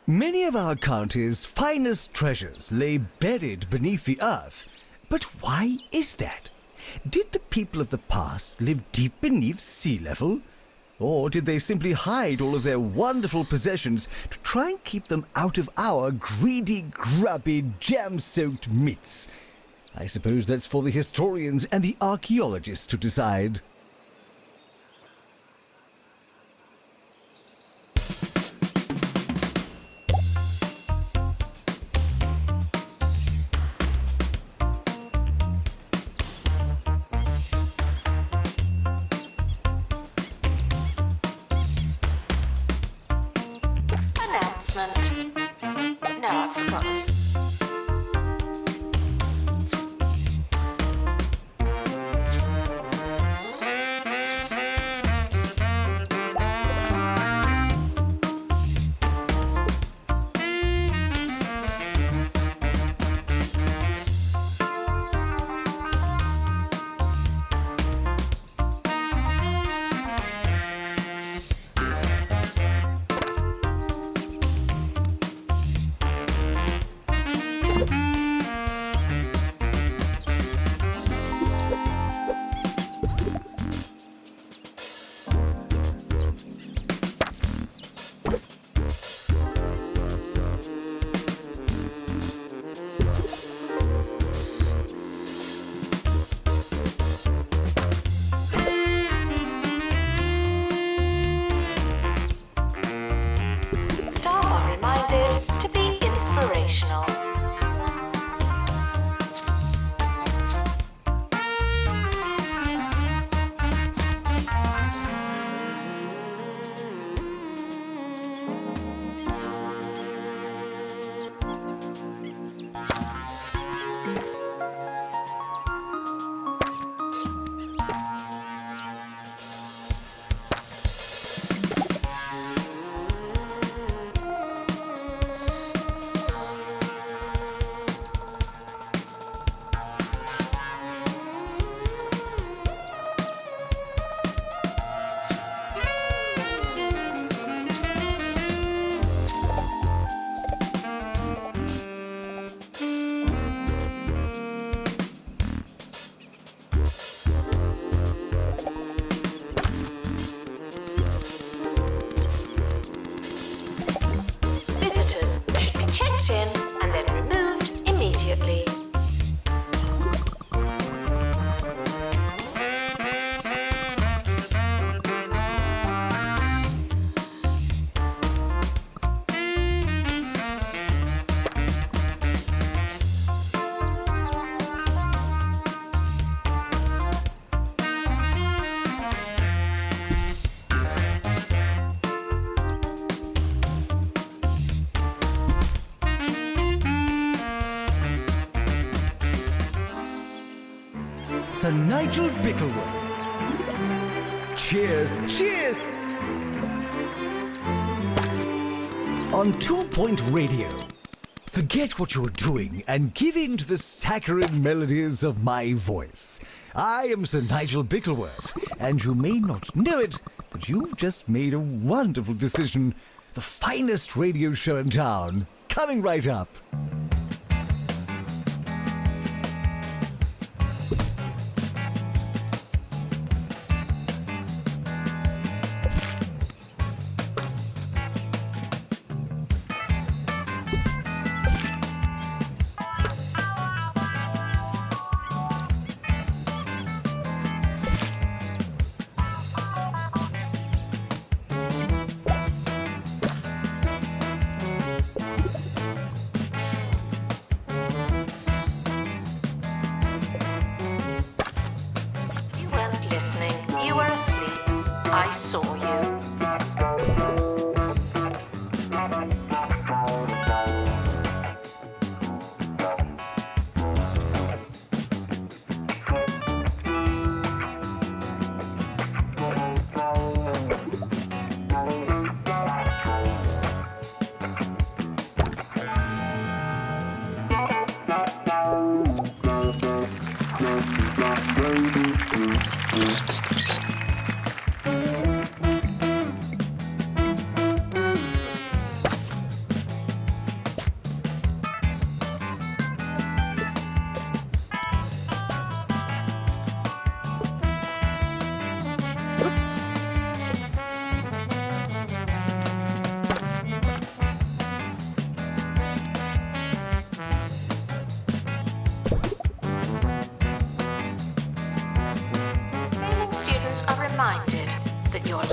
Many of our county's finest treasures lay buried beneath the earth. But why is that? Did the people of the past live deep beneath sea level? Or did they simply hide all of their wonderful possessions to try and keep them out of our greedy, grubby, jam-soaked midst? I suppose that's for the historians and the archaeologists to decide. Announcement. No, I've forgotten. Staff are reminded to be inspirational. Visitors should be checked in and then removed immediately. Sir Nigel Bickleworth. Cheers, cheers! On 2 Point Radio. Forget what you're doing and give in to the saccharine melodies of my voice. I am Sir Nigel Bickleworth, and you may not know it, but you've just made a wonderful decision. The finest radio show in town, coming right up. Listening, you were asleep. I saw you.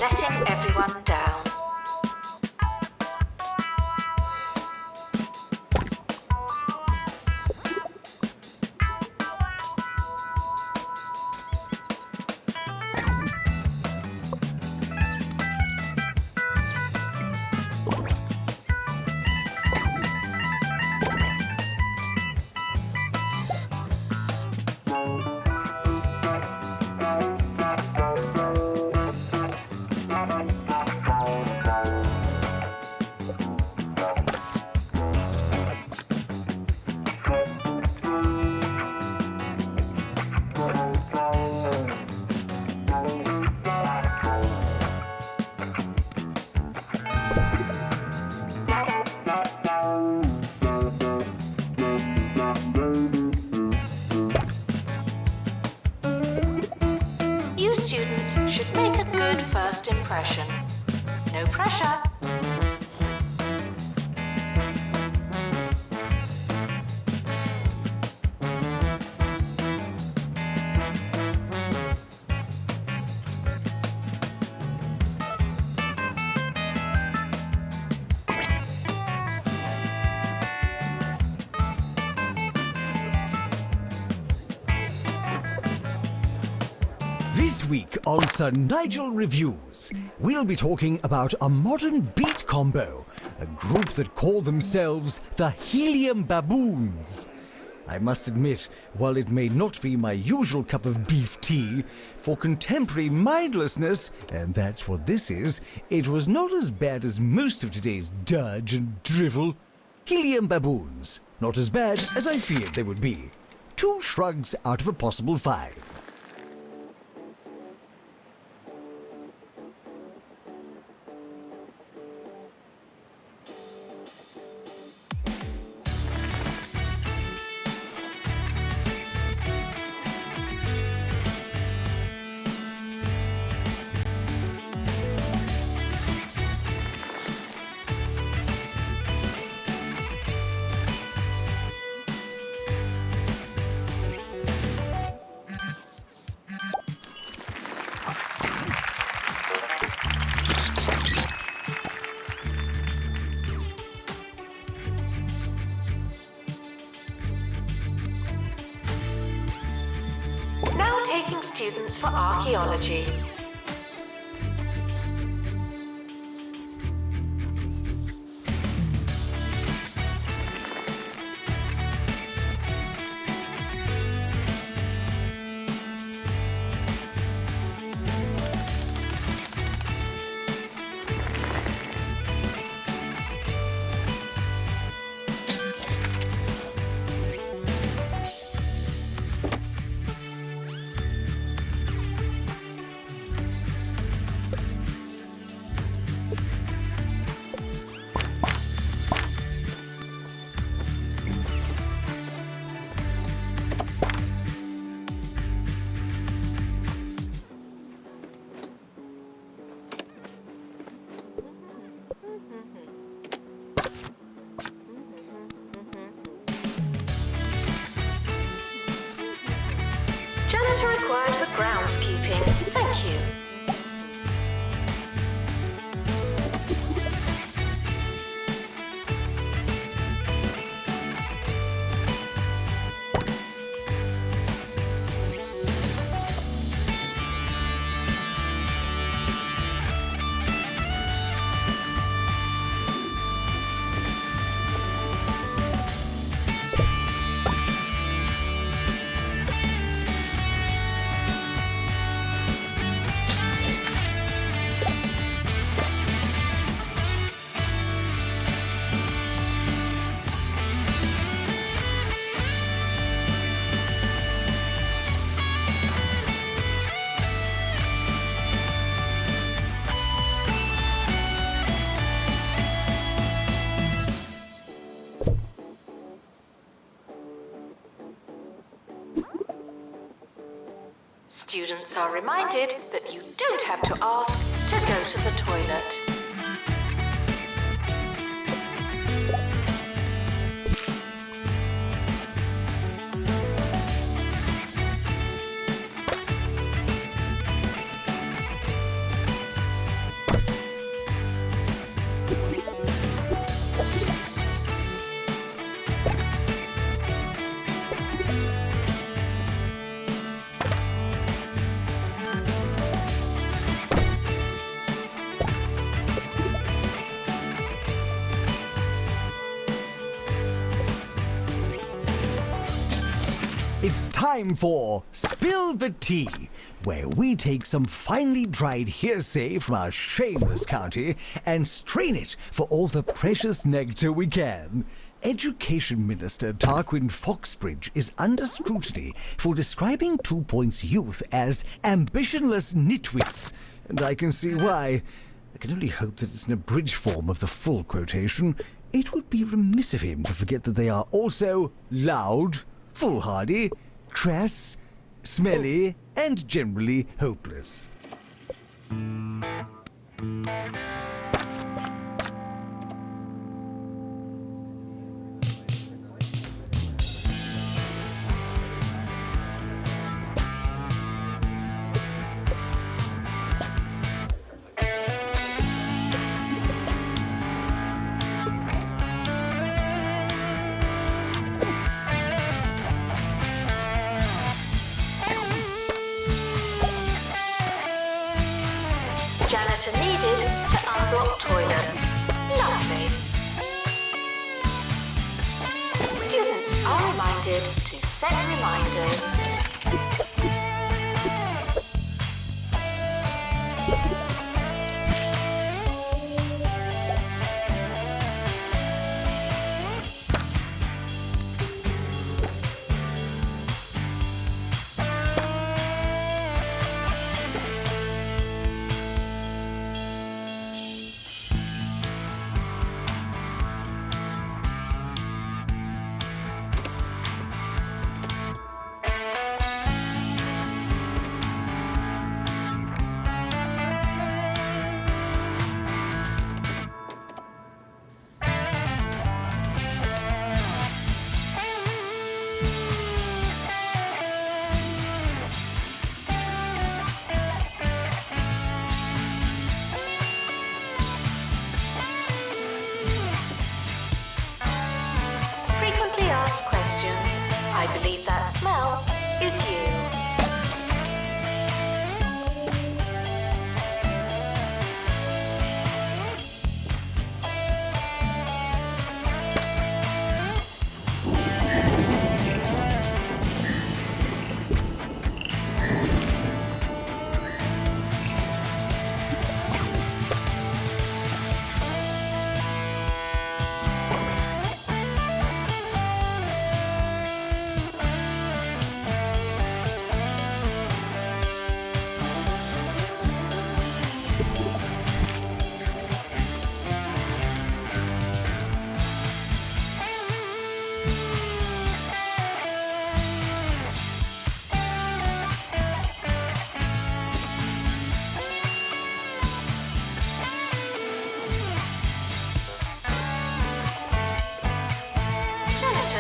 letting everyone down. You students should make a good first impression. No pressure. This week on Sir Nigel Reviews, we'll be talking about a modern beat combo, a group that call themselves the Helium Baboons. I must admit, while it may not be my usual cup of beef tea, for contemporary mindlessness, and that's what this is, it was not as bad as most of today's dirge and drivel. Helium Baboons, not as bad as I feared they would be. 2 shrugs out of a possible 5. Now taking students for archaeology. Janitor required for groundskeeping. Thank you. Students are reminded that you don't have to ask to go to the toilet. It's time for Spill the Tea, where we take some finely dried hearsay from our shameless county and strain it for all the precious nectar we can. Education Minister Tarquin Foxbridge is under scrutiny for describing 2 Points youth as ambitionless nitwits, and I can see why. I can only hope that it's an abridged form of the full quotation. It would be remiss of him to forget that they are also loud, foolhardy, crass, smelly, and generally hopeless. Janitor needed to unblock toilets. Lovely. Students are reminded to set reminders. Questions. I believe that smell is you.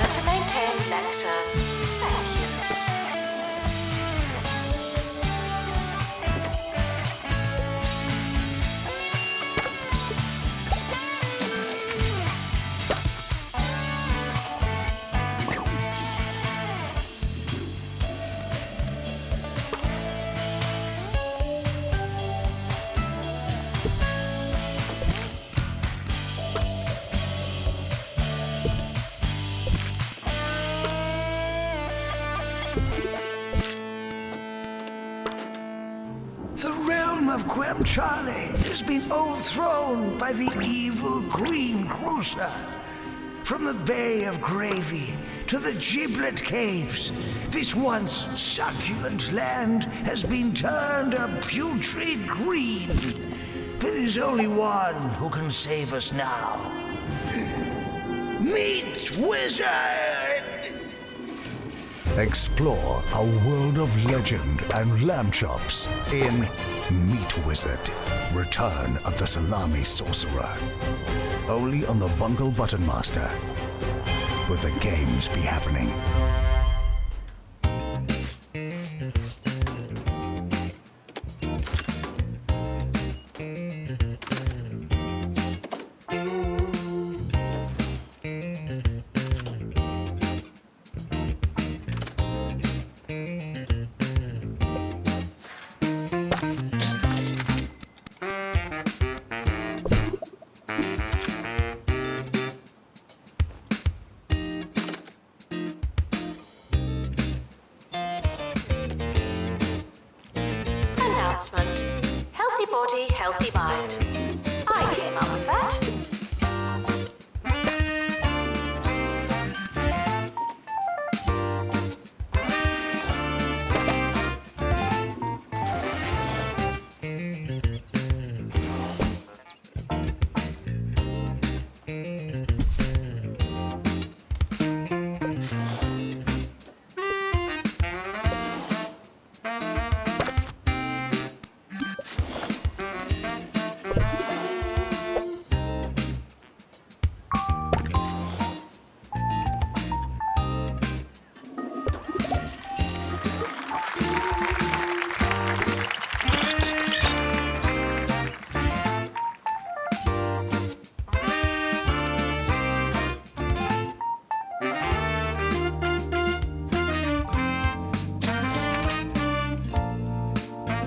To maintain lectern. Thank you. The realm of Quem Charlie has been overthrown by the evil Green Cruiser. From the Bay of Gravy to the Giblet Caves, this once succulent land has been turned a putrid green. There is only one who can save us now. Meet Wizard! Explore a world of legend and lamb chops in Meat Wizard, Return of the Salami Sorcerer. Only on the Bungle Button Master, where the games be happening. announcement. Healthy body, healthy mind. I came up with that.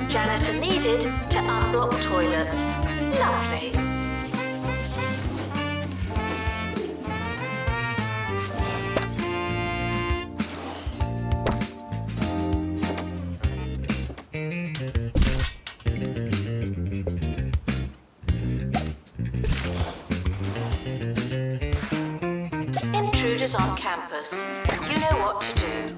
Janitor needed to unblock toilets. Lovely. Intruders on campus. You know what to do.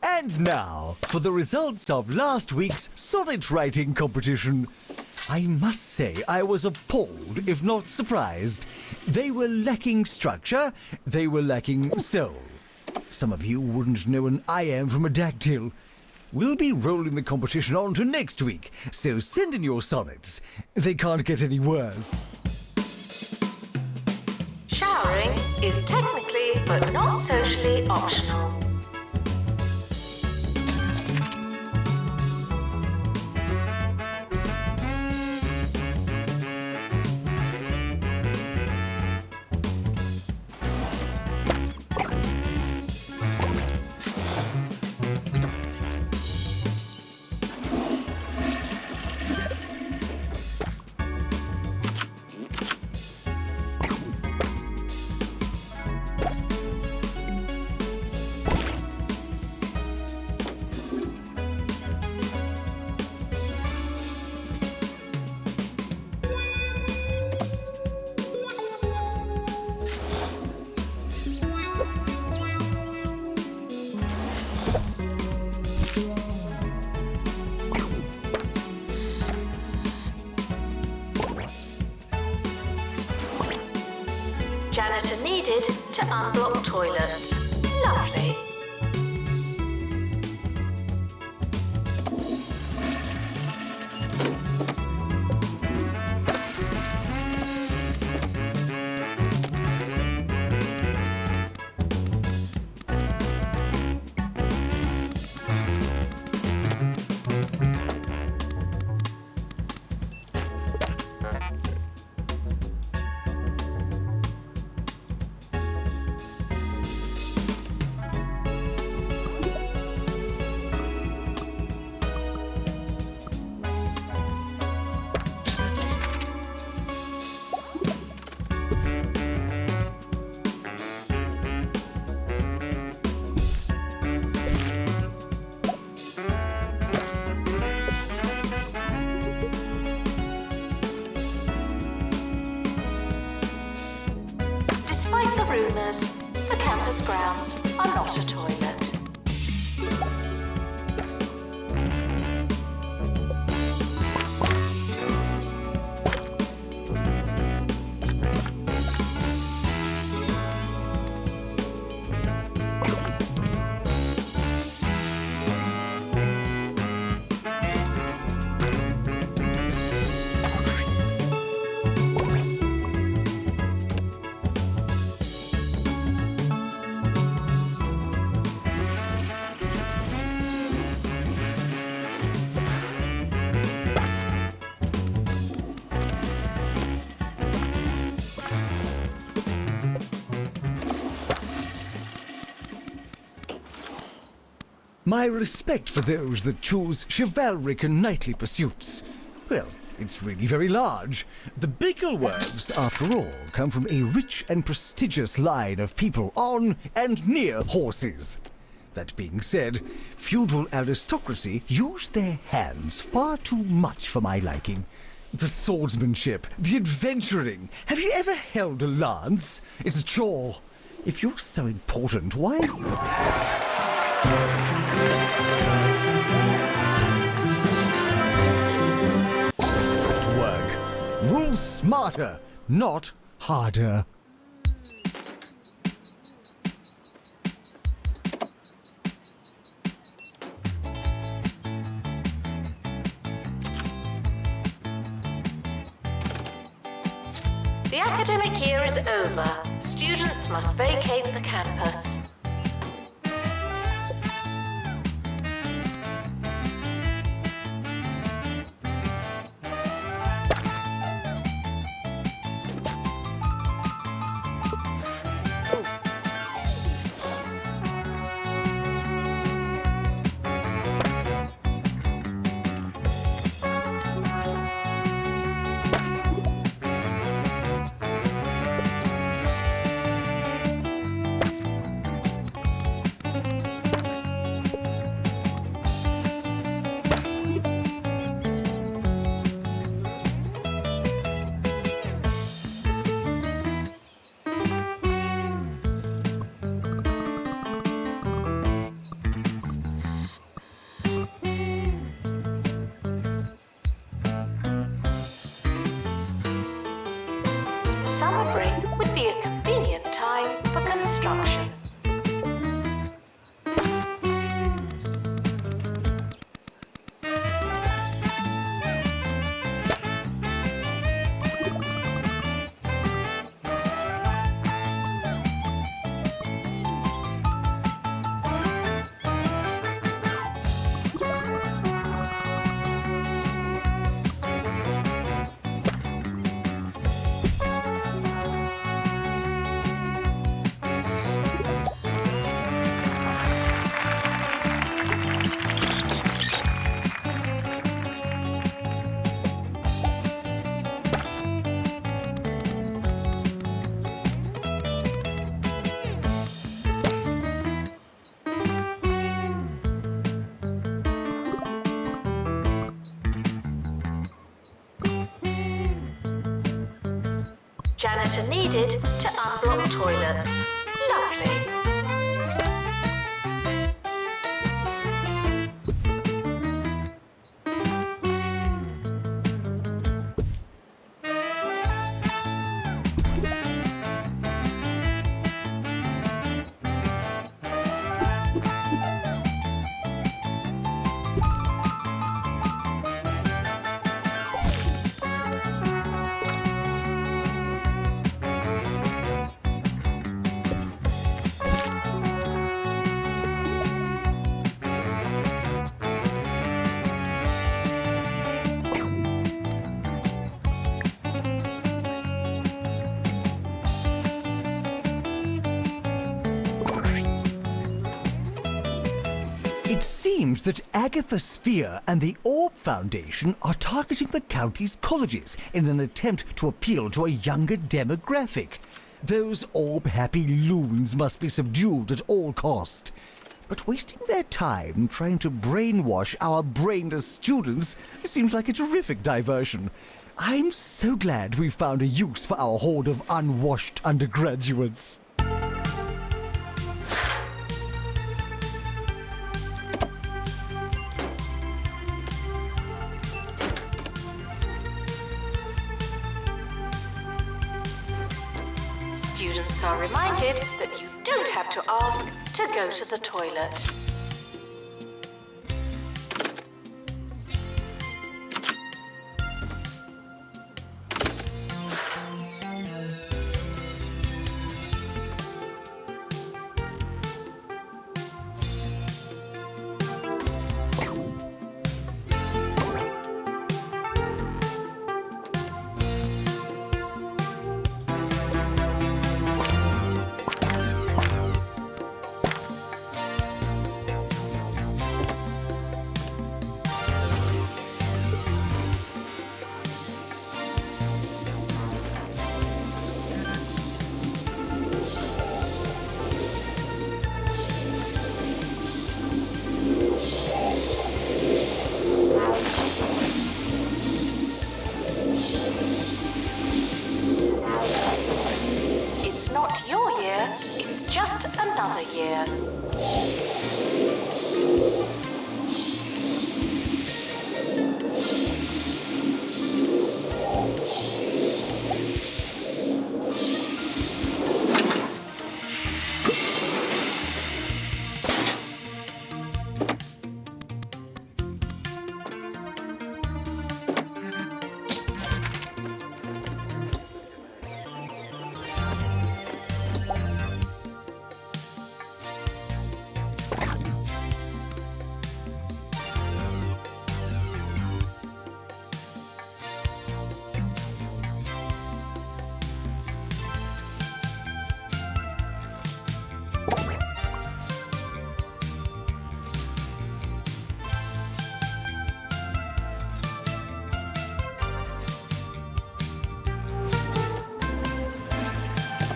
And now, for the results of last week's sonnet writing competition. I must say I was appalled, if not surprised. They were lacking structure, they were lacking soul. Some of you wouldn't know an I am from a dactyl. We'll be rolling the competition on to next week, so send in your sonnets. They can't get any worse. Showering is technically but not socially optional. Janitor needed to unblock toilets. Lovely. Despite the rumours, the campus grounds are not a toilet. My respect for those that choose chivalric and knightly pursuits. Well, it's really very large. The Bigglesworths, after all, come from a rich and prestigious line of people on and near horses. That being said, feudal aristocracy use their hands far too much for my liking. The swordsmanship, the adventuring. Have you ever held a lance? It's a chore. If you're so important, why... Work. Rule smarter, not harder. The academic year is over. Students must vacate the campus. Summer break would be a convenient time for construction. Janitor needed to unblock toilets. Lovely. It seems that Agatha Sphere and the Orb Foundation are targeting the county's colleges in an attempt to appeal to a younger demographic. Those orb-happy loons must be subdued at all cost. But wasting their time trying to brainwash our brainless students seems like a terrific diversion. I'm so glad we found a use for our horde of unwashed undergraduates. Students are reminded that you don't have to ask to go to the toilet. It's not your year, it's just another year.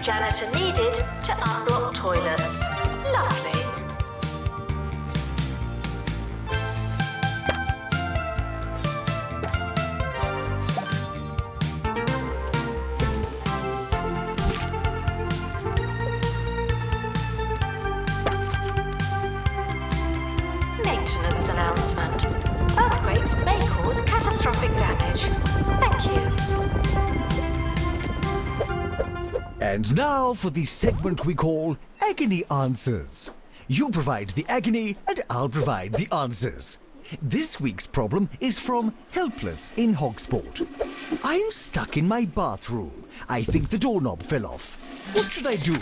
Janitor needed to unblock toilets. Lovely. Maintenance announcement. Earthquakes may cause catastrophic damage. Thank you. And now for the segment we call Agony Answers. You provide the agony and I'll provide the answers. This week's problem is from Helpless in Hogsport. I'm stuck in my bathroom. I think the doorknob fell off. What should I do?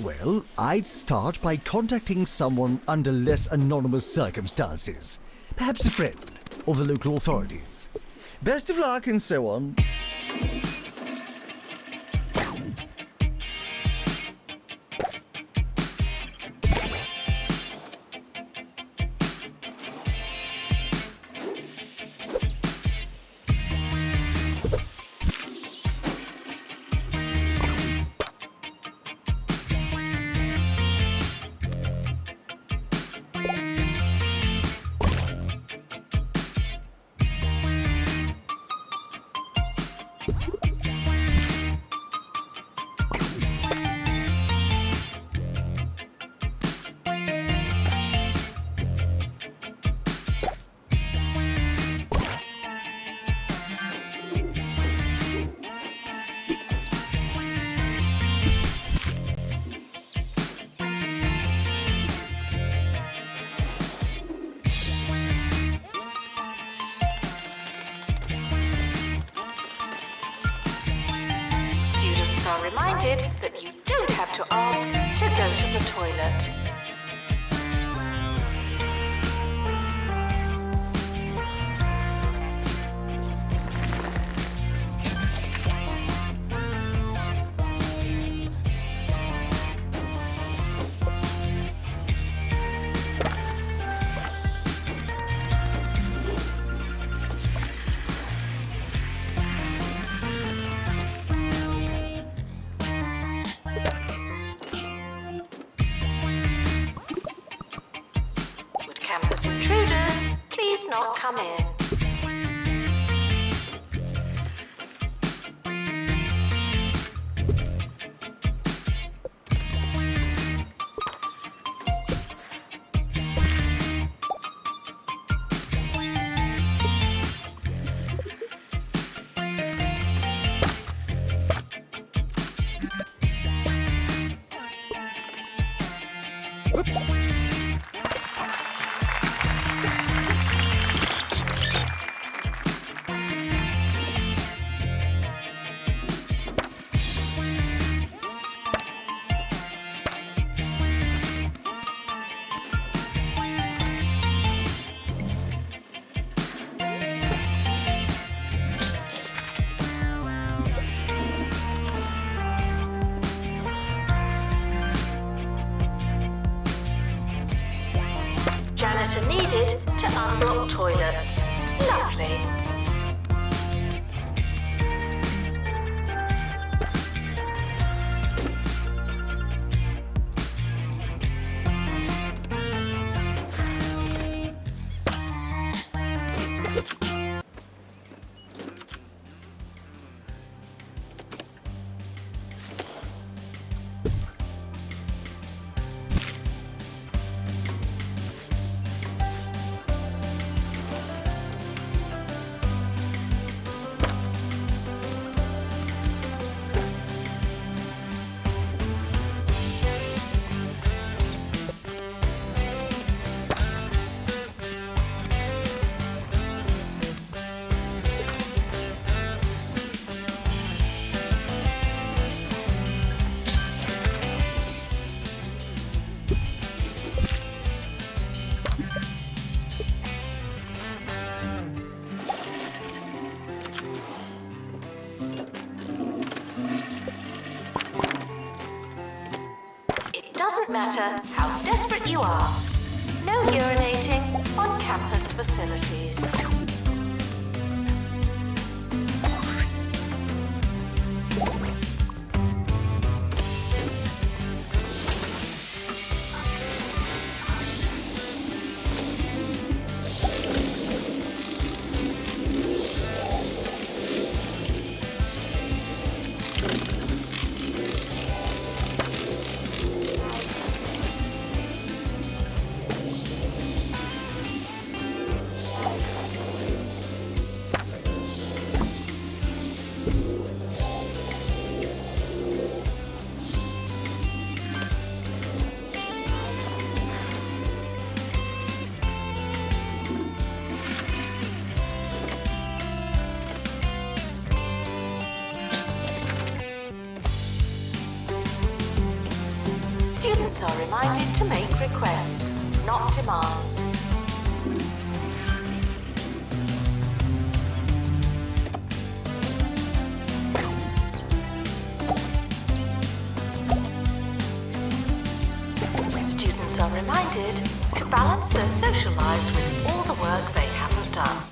Well, I'd start by contacting someone under less anonymous circumstances. Perhaps a friend or the local authorities. Best of luck and so on. Students are reminded that you don't have to ask to go to the toilet. Campus intruders, please not come in. Janitor needed to unblock toilets. Lovely. Doesn't matter how desperate you are. No urinating on campus facilities. Students are reminded to make requests, not demands. Students are reminded to balance their social lives with all the work they haven't done.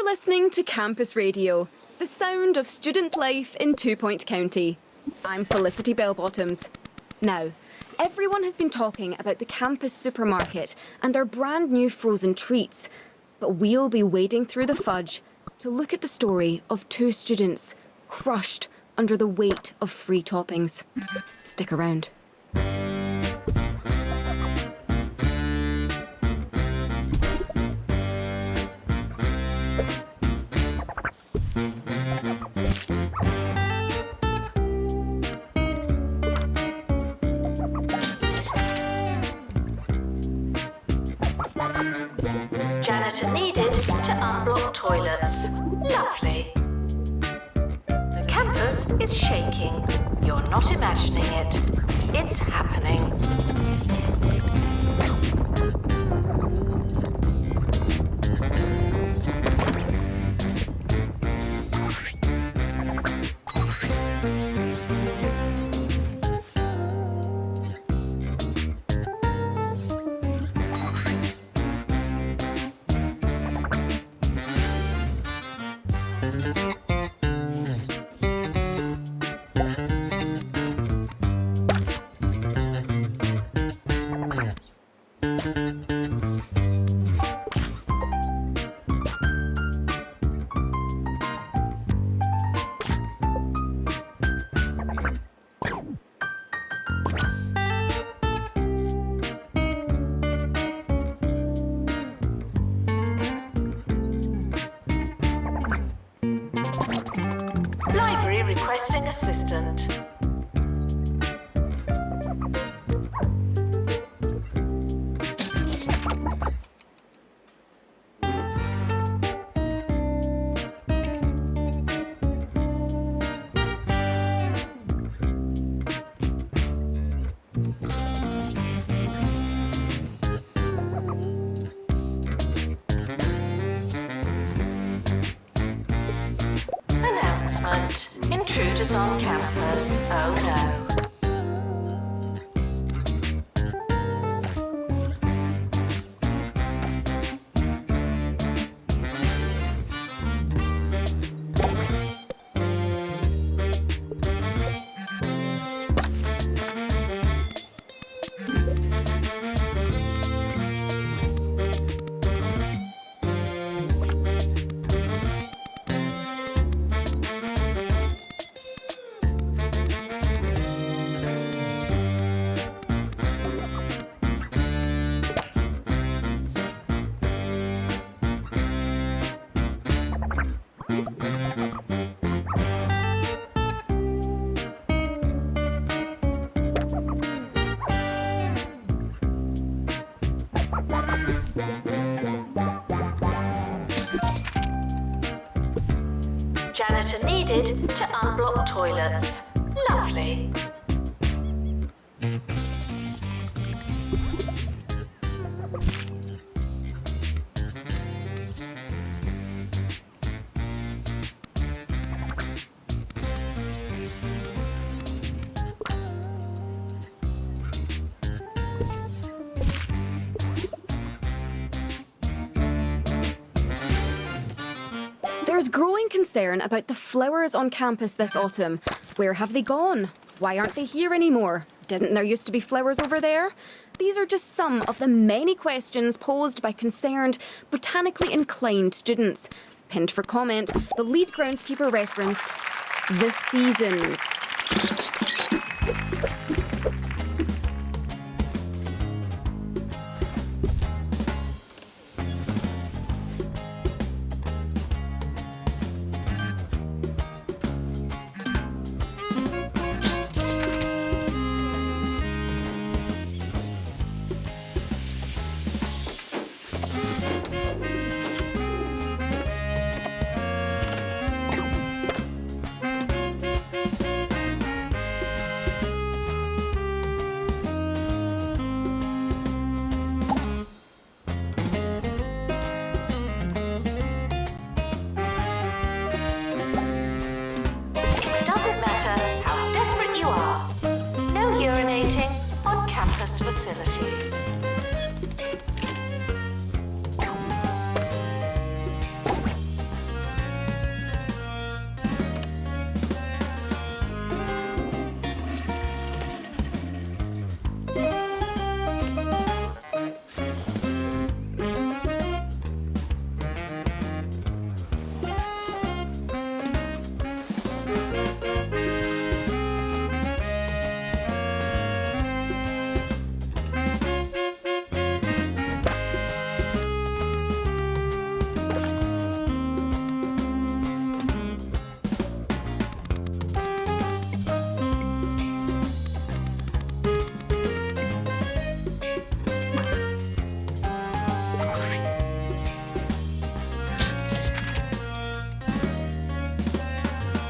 Listening to Campus Radio, the sound of student life in 2 Point County. I'm Felicity Bellbottoms. Now, everyone has been talking about the campus supermarket and their brand new frozen treats, but we'll be wading through the fudge to look at the story of 2 students crushed under the weight of free toppings. Stick around. Janitor needed to unblock toilets. Lovely. The campus is shaking. You're not imagining it. It's happening. assistant. Announcement. Intruders on campus. Oh no. Janitor needed to unblock toilets. Lovely. There's growing concern about the flowers on campus this autumn. Where have they gone? Why aren't they here anymore? Didn't there used to be flowers over there? These are just some of the many questions posed by concerned, botanically inclined students. Pinned for comment, the lead groundskeeper referenced the seasons. How desperate you are. No urinating on campus facilities.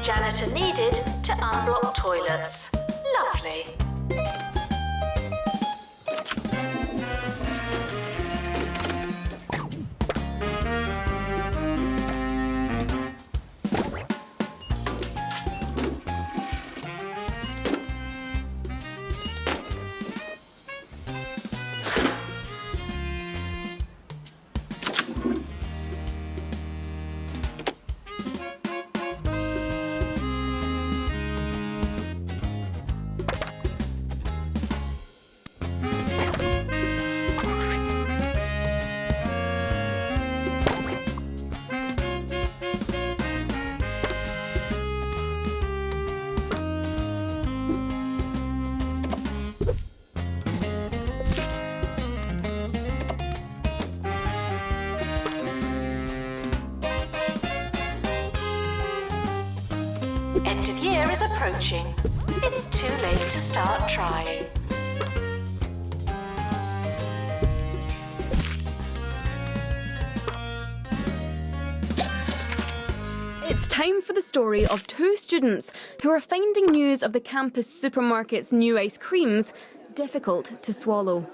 Janitor needed to unblock toilets. Lovely. end of year is approaching. It's too late to start trying. It's time for the story of two students who are finding news of the campus supermarket's new ice creams difficult to swallow.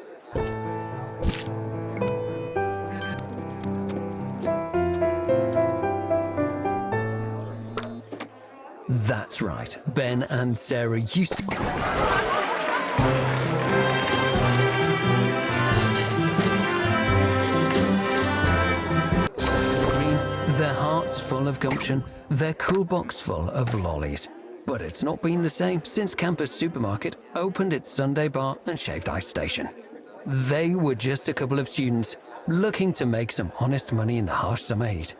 That's right. Ben and Sarah used to... Their hearts full of gumption, their cool box full of lollies. But it's not been the same since Campus Supermarket opened its Sunday bar and shaved ice station. They were just a couple of students looking to make some honest money in the harsh summer heat.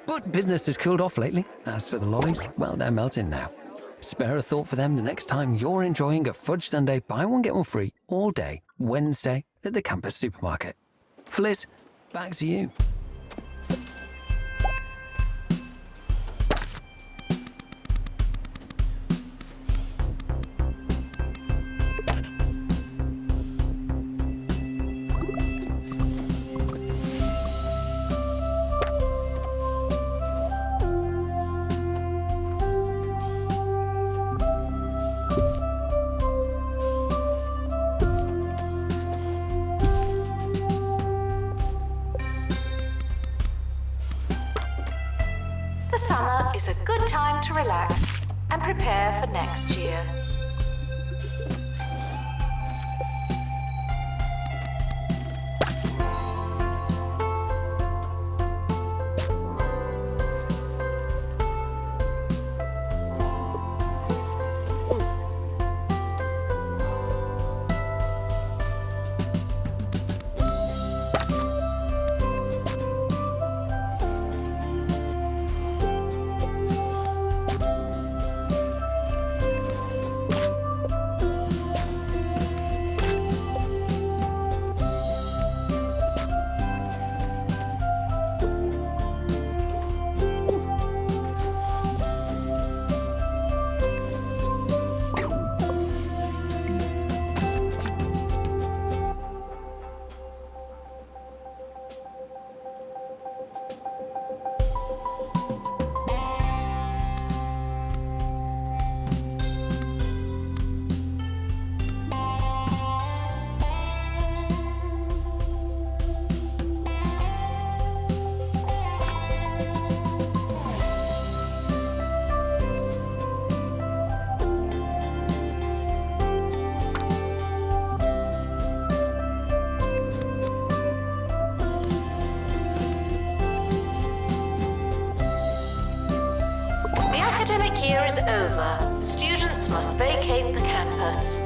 But business has cooled off lately. As for the lollies, well, they're melting now. Spare a thought for them the next time you're enjoying a fudge sundae buy one get one free all day Wednesday at the Campus Supermarket. Fliss, back to you. The summer is a good time to relax and prepare for next year. The academic year is over. Students must vacate the campus.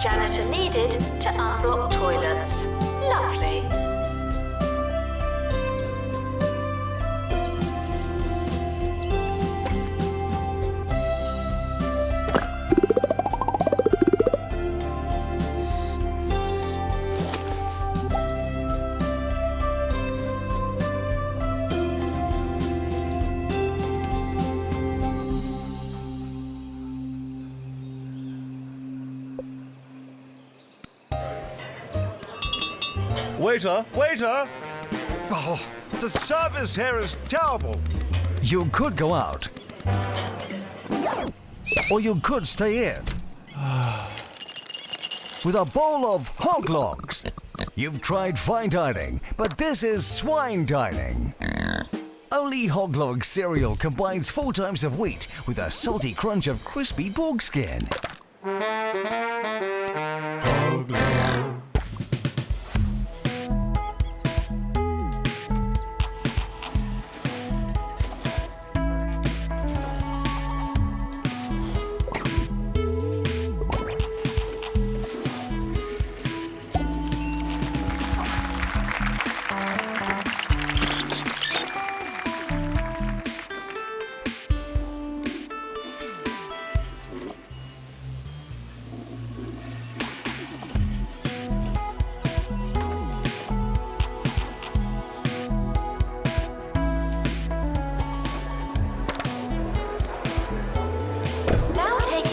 Janitor needed to unblock toilets. Lovely. Waiter! Waiter! Oh, the service here is terrible. You could go out. Or you could stay in. with a bowl of hog logs. You've tried fine dining, but this is swine dining. Only Hog Log cereal combines 4 times of wheat with a salty crunch of crispy pork skin. Hog Log.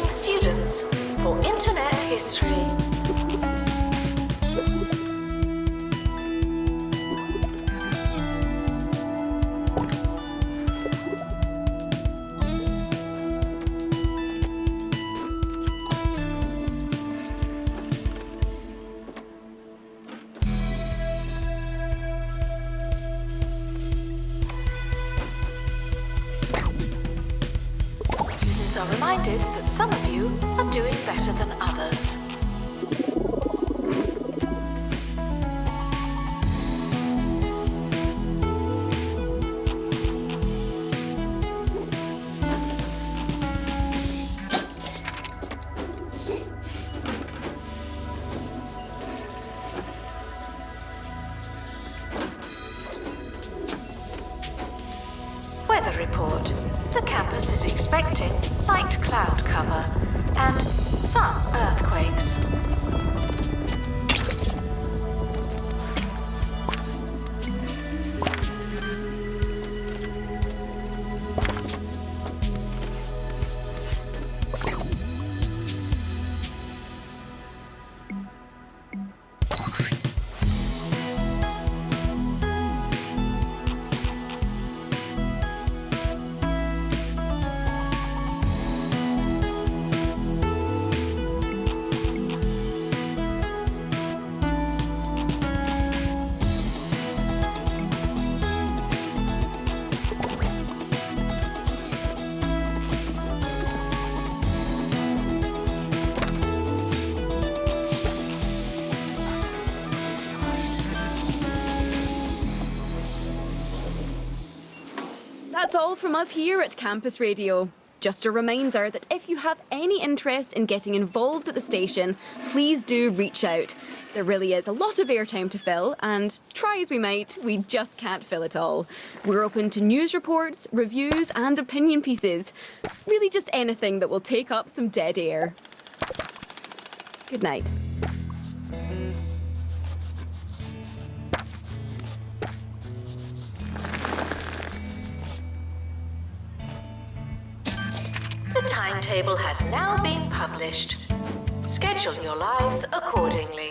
Students for Internet History. Students are reminded that some of you are doing better than others. Weather report. The campus is expecting light cloud cover and some earthquakes. That's all from us here at Campus Radio. Just a reminder that if you have any interest in getting involved at the station, please do reach out. There really is a lot of airtime to fill, and try as we might, we just can't fill it all. We're open to news reports, reviews and opinion pieces. Really just anything that will take up some dead air. Good night. The timetable has now been published. Schedule your lives accordingly.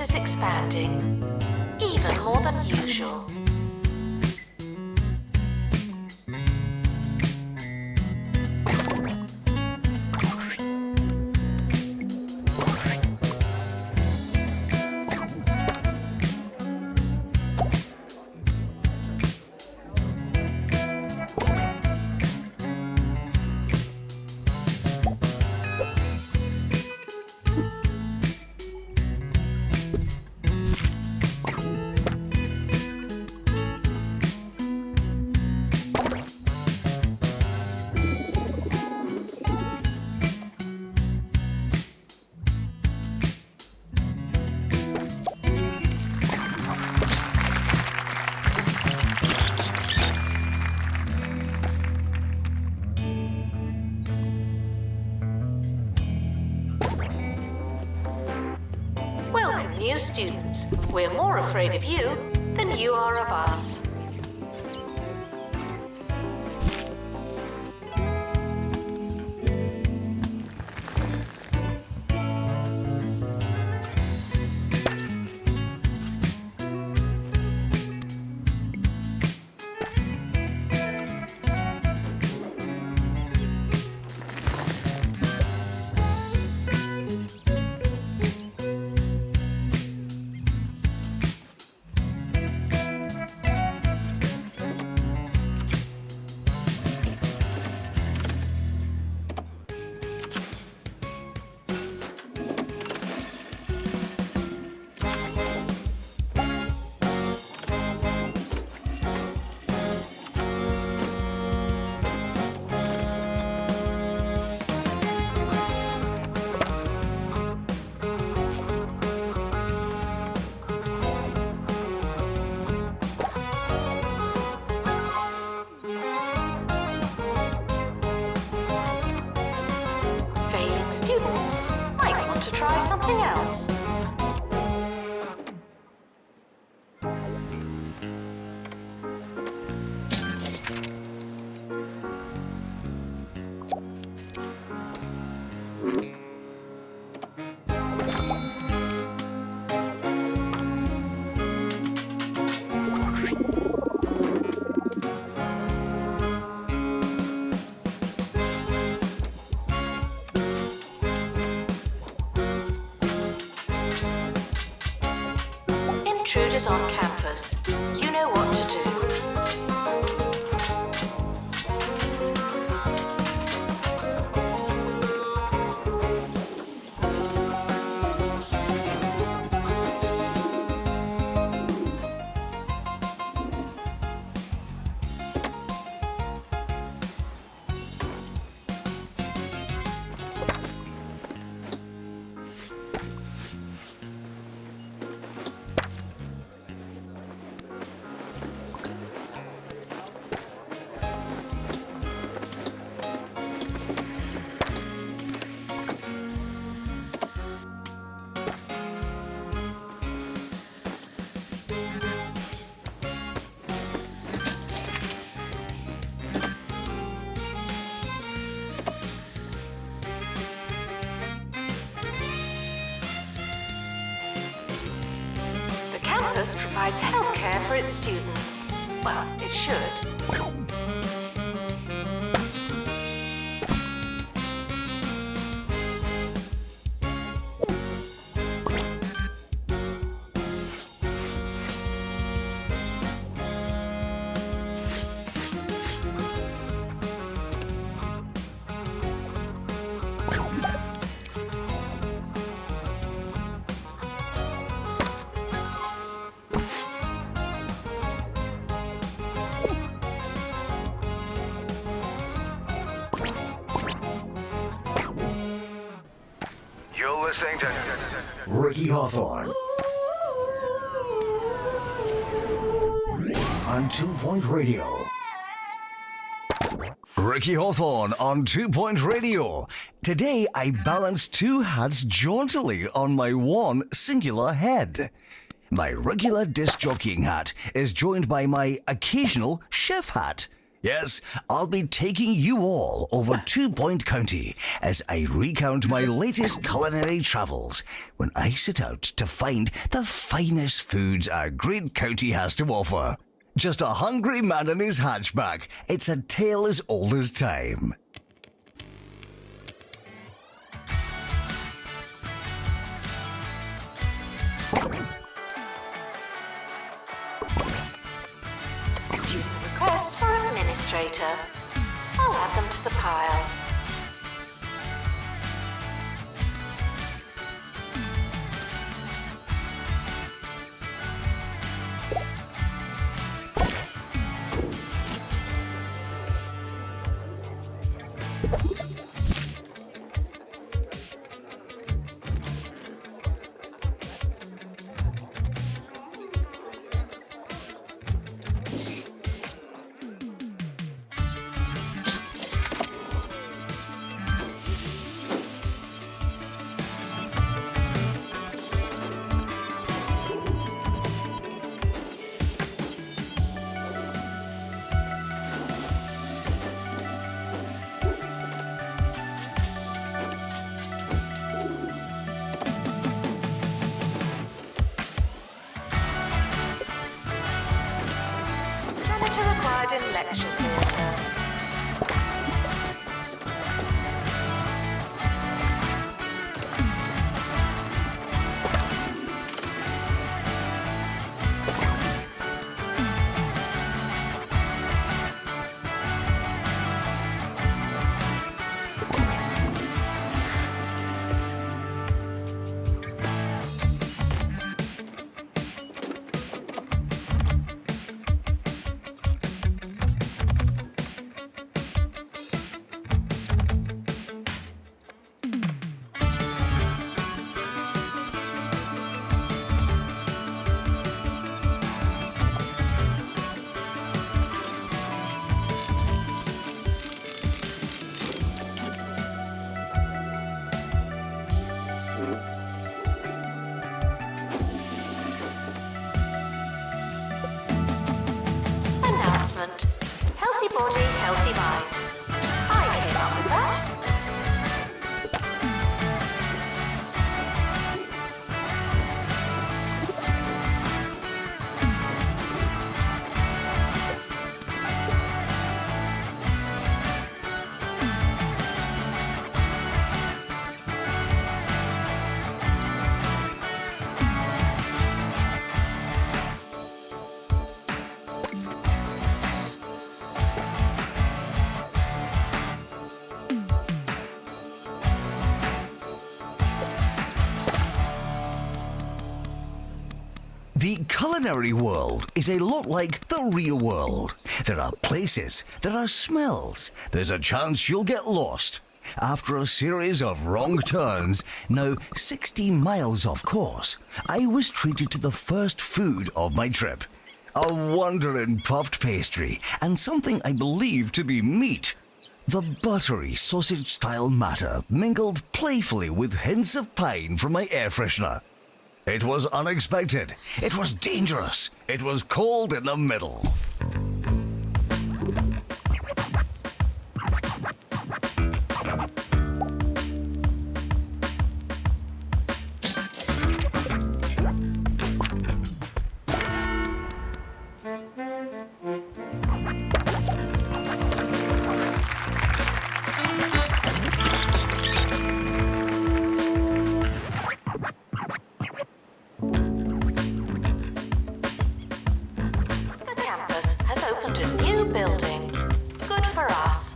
Is expanding, even more than usual. new students. We're more afraid of you than you are of us. Students might want to try something else. Intruders on campus. You know what to do. Campus provides healthcare for its students. Well, it should. Listening to Ricky Hawthorne on 2 Point Radio. Ricky Hawthorne on 2 Point Radio. Today I balance two hats jauntily on my one singular head. My regular disc jockeying hat is joined by my occasional chef hat. Yes, I'll be taking you all over 2 Point County as I recount my latest culinary travels when I set out to find the finest foods our great county has to offer. Just a hungry man and his hatchback. It's a tale as old as time. Student requests for administrator. I'll add them to the pile. leisure theatre. Announcement. Healthy body, healthy mind. I came up with that. The culinary world is a lot like the real world. There are places, there are smells, there's a chance you'll get lost. After a series of wrong turns, now 60 miles off course, I was treated to the first food of my trip. A wondering puffed pastry and something I believe to be meat. The buttery sausage-style matter mingled playfully with hints of pine from my air freshener. It was unexpected. It was dangerous. It was cold in the middle. Building. Good for us.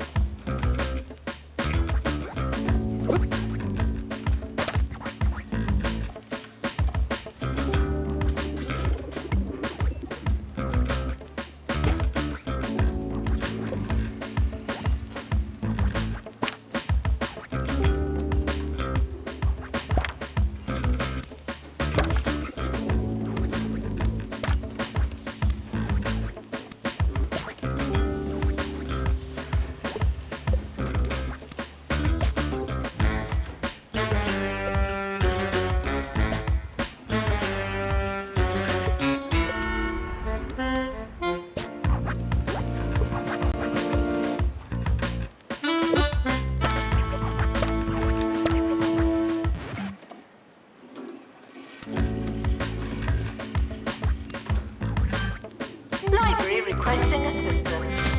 Requesting assistance.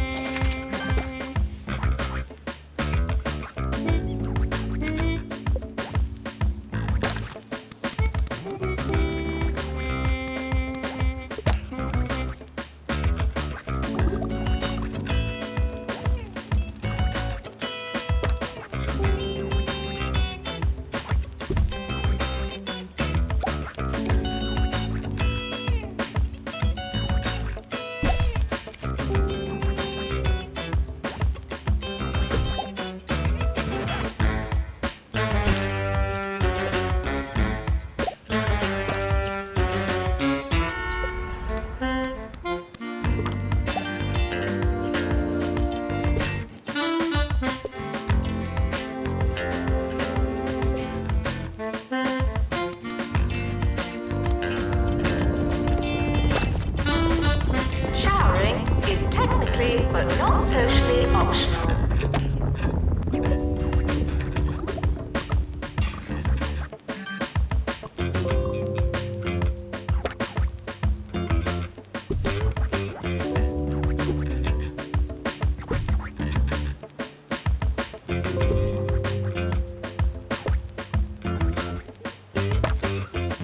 But not socially optional.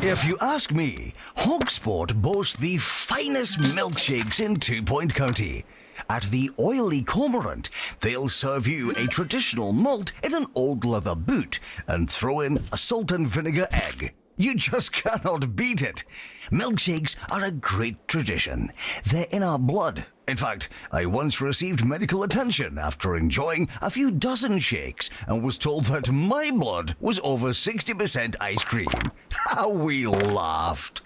If you ask me, Hogsport boasts the finest milkshakes in 2 Point County. At the Oily Cormorant, they'll serve you a traditional malt in an old leather boot and throw in a salt and vinegar egg. You just cannot beat it. Milkshakes are a great tradition. They're in our blood. In fact, I once received medical attention after enjoying a few dozen shakes and was told that my blood was over 60% ice cream. How we laughed.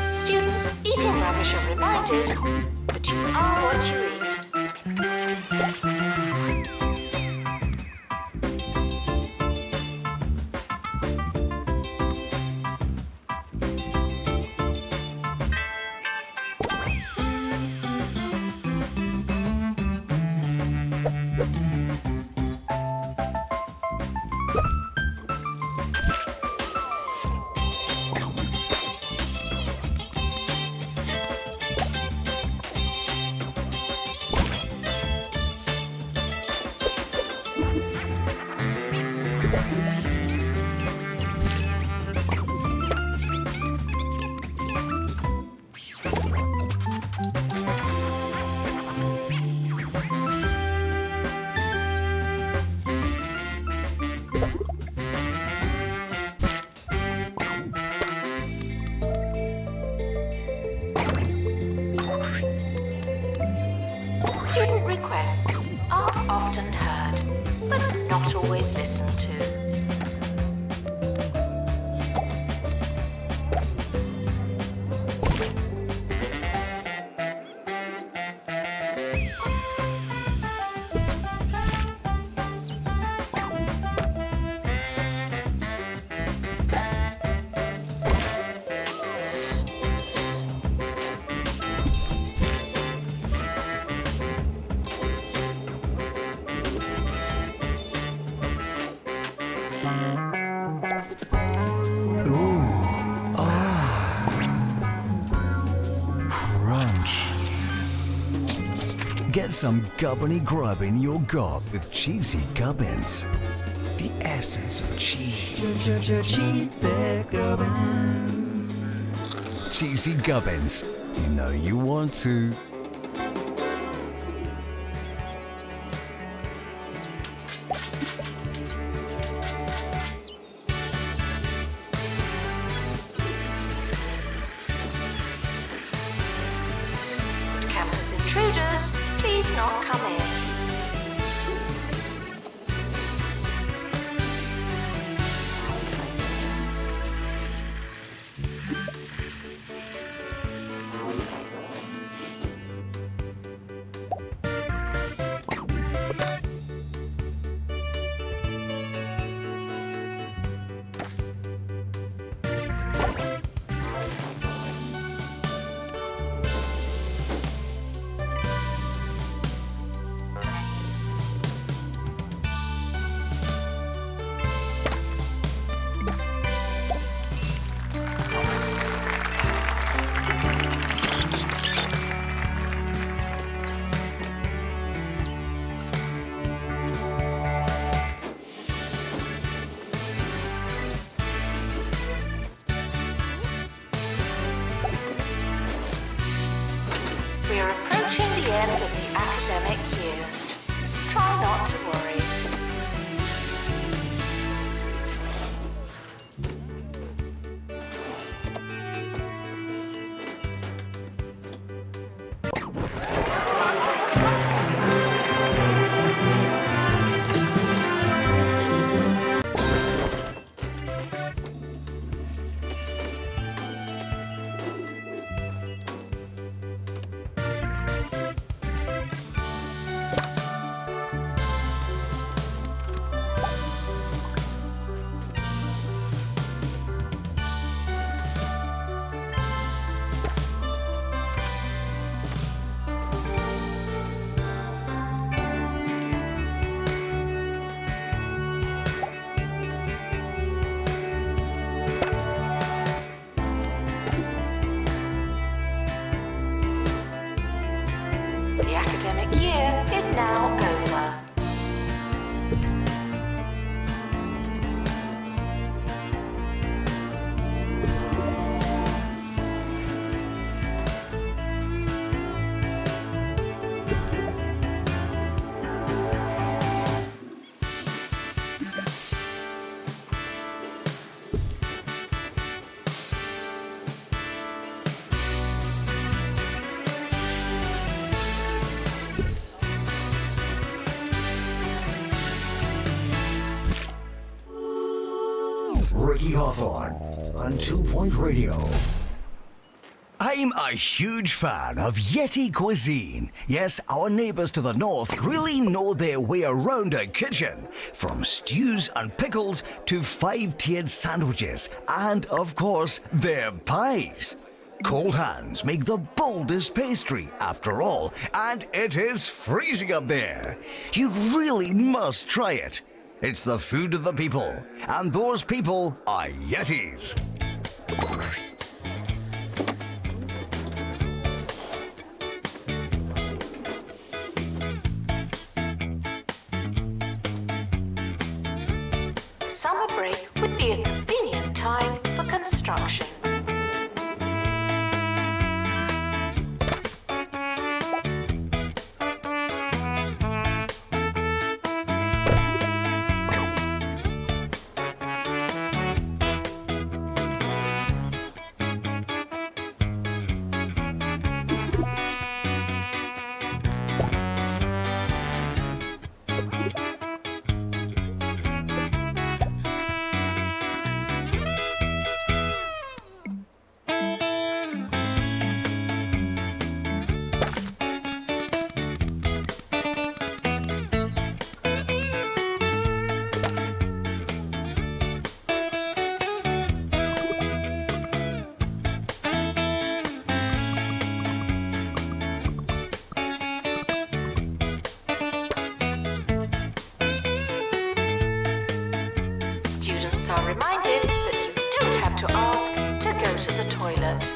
Students eating rubbish are reminded that you are what you eat. Student requests are often heard, but not always listened to. Get some gubbiny grub in your gob with cheesy gubbins. The essence of cheese. Cheesy gubbins. Cheesy gubbins. You know you want to. Campus intruders, please not come in. We are approaching the end of the academic year. Try not to worry. Ricky Hawthorne on 2 Point Radio. I'm a huge fan of Yeti cuisine. Yes, our neighbors to the north really know their way around a kitchen. From stews and pickles to five-tiered sandwiches and, of course, their pies. Cold hands make the boldest pastry, after all, and it is freezing up there. You really must try it. It's the food of the people, and those people are Yetis. Summer break would be a convenient time for construction. Students are reminded that you don't have to ask to go to the toilet.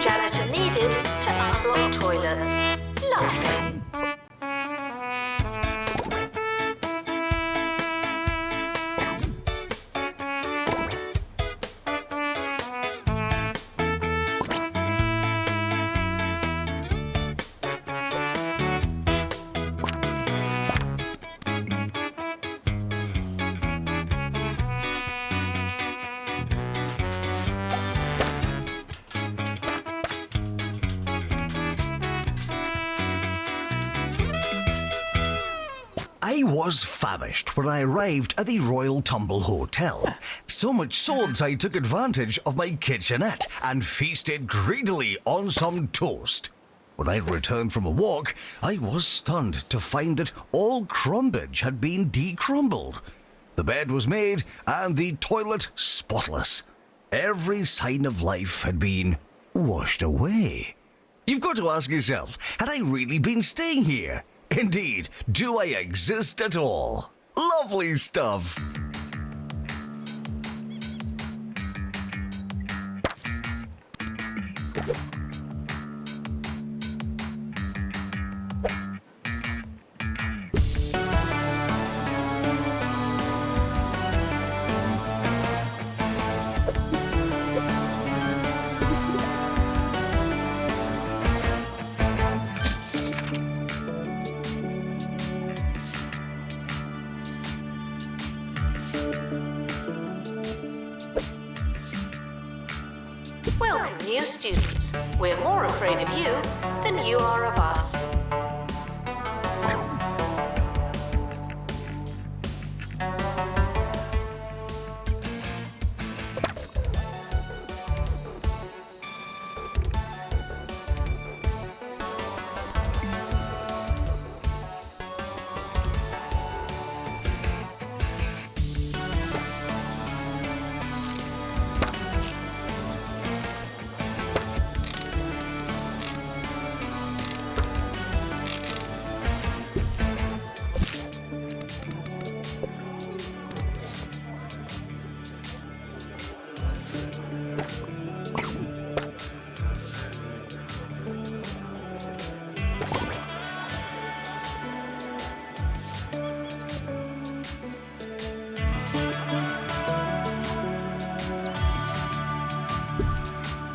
Janitor needed to unblock toilets. Lovely. I was famished when I arrived at the Royal Tumble Hotel. So much so that I took advantage of my kitchenette and feasted greedily on some toast. When I returned from a walk, I was stunned to find that all crumbage had been decrumbled. The bed was made and the toilet spotless. Every sign of life had been washed away. You've got to ask yourself, had I really been staying here? Indeed, do I exist at all? Lovely stuff. Welcome, new students. We're more afraid of you than you are of us.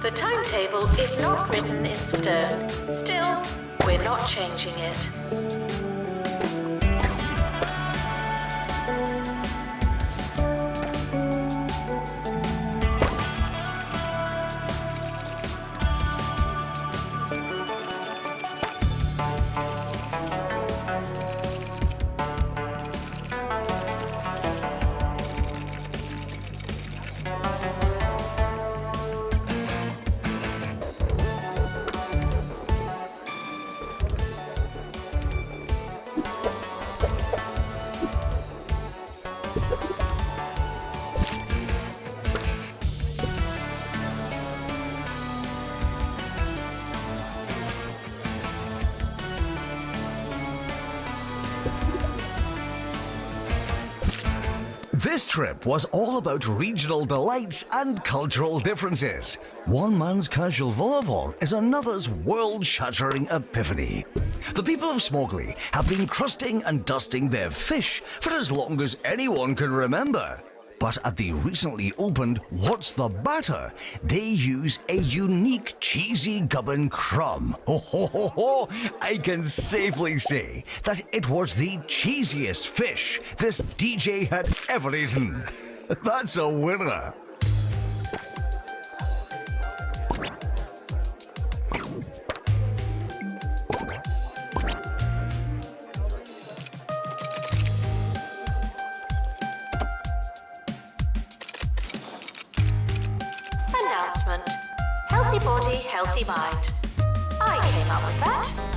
The timetable is not written in stone. Still, we're not changing it. This trip was all about regional delights and cultural differences. One man's casual volleyball is another's world-shattering epiphany. The people of Smogley have been crusting and dusting their fish for as long as anyone can remember. But at the recently opened What's the Batter, they use a unique cheesy gubbin crumb. Ho ho ho ho! I can safely say that it was the cheesiest fish this DJ had ever eaten. That's a winner. Announcement. Healthy body, healthy mind. I came up with that.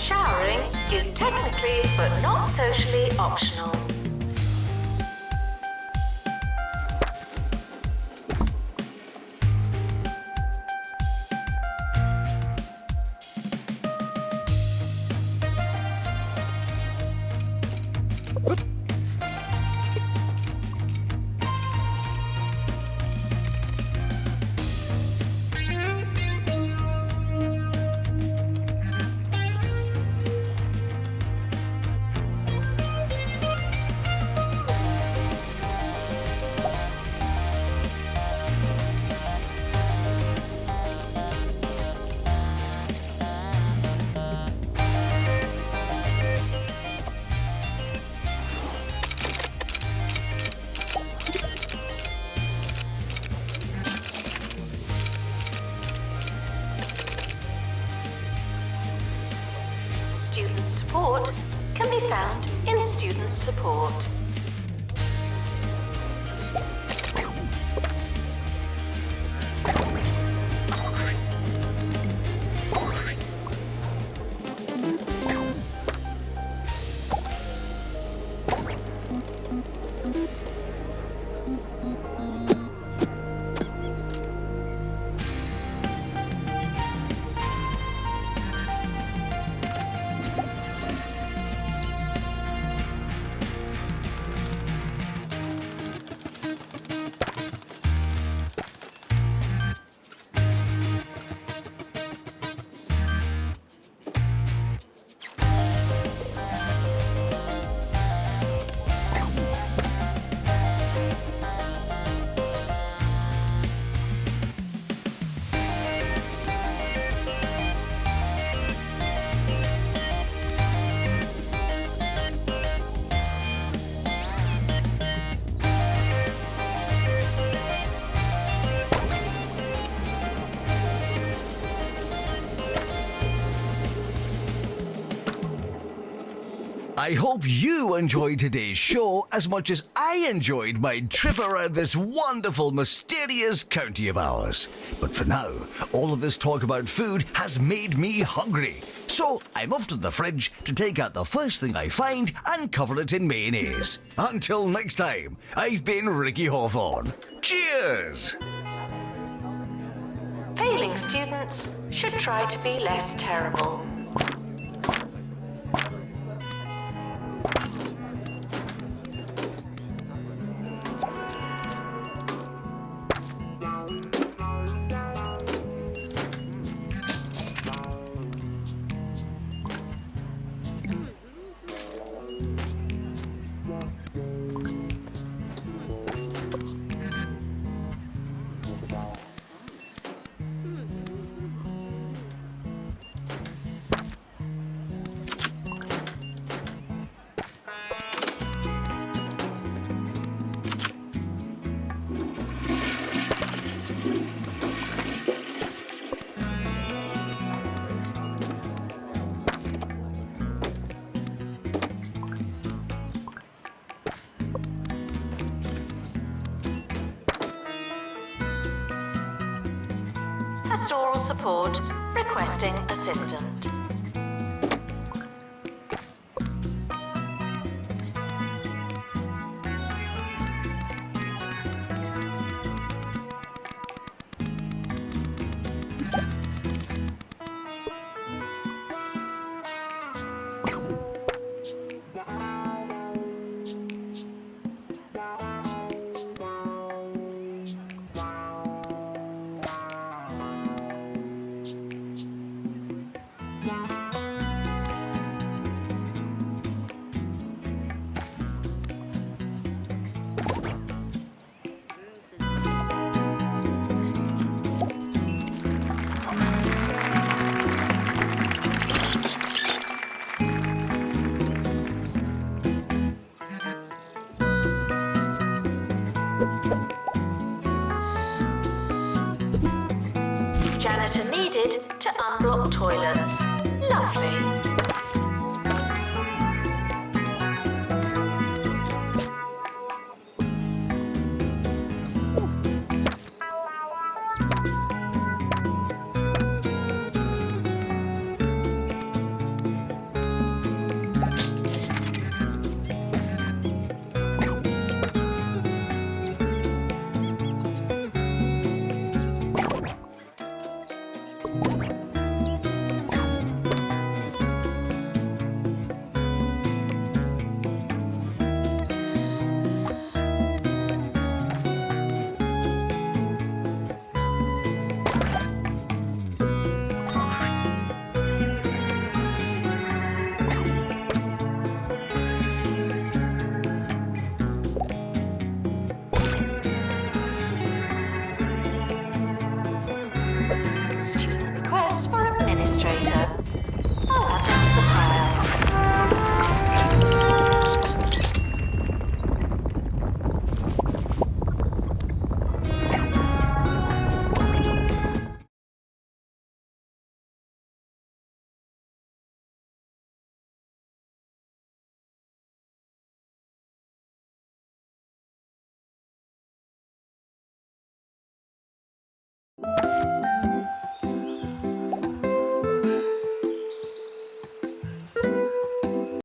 Showering is technically but not socially optional. Student support can be found in Student Support. I hope you enjoyed today's show as much as I enjoyed my trip around this wonderful, mysterious county of ours. But for now, all of this talk about food has made me hungry. So I'm off to the fridge to take out the first thing I find and cover it in mayonnaise. Until next time, I've been Ricky Hawthorne. Cheers! Failing students should try to be less terrible. Pastoral support, requesting assistant. Janitor needed to unblock toilets. Lovely. Student requests for administrator.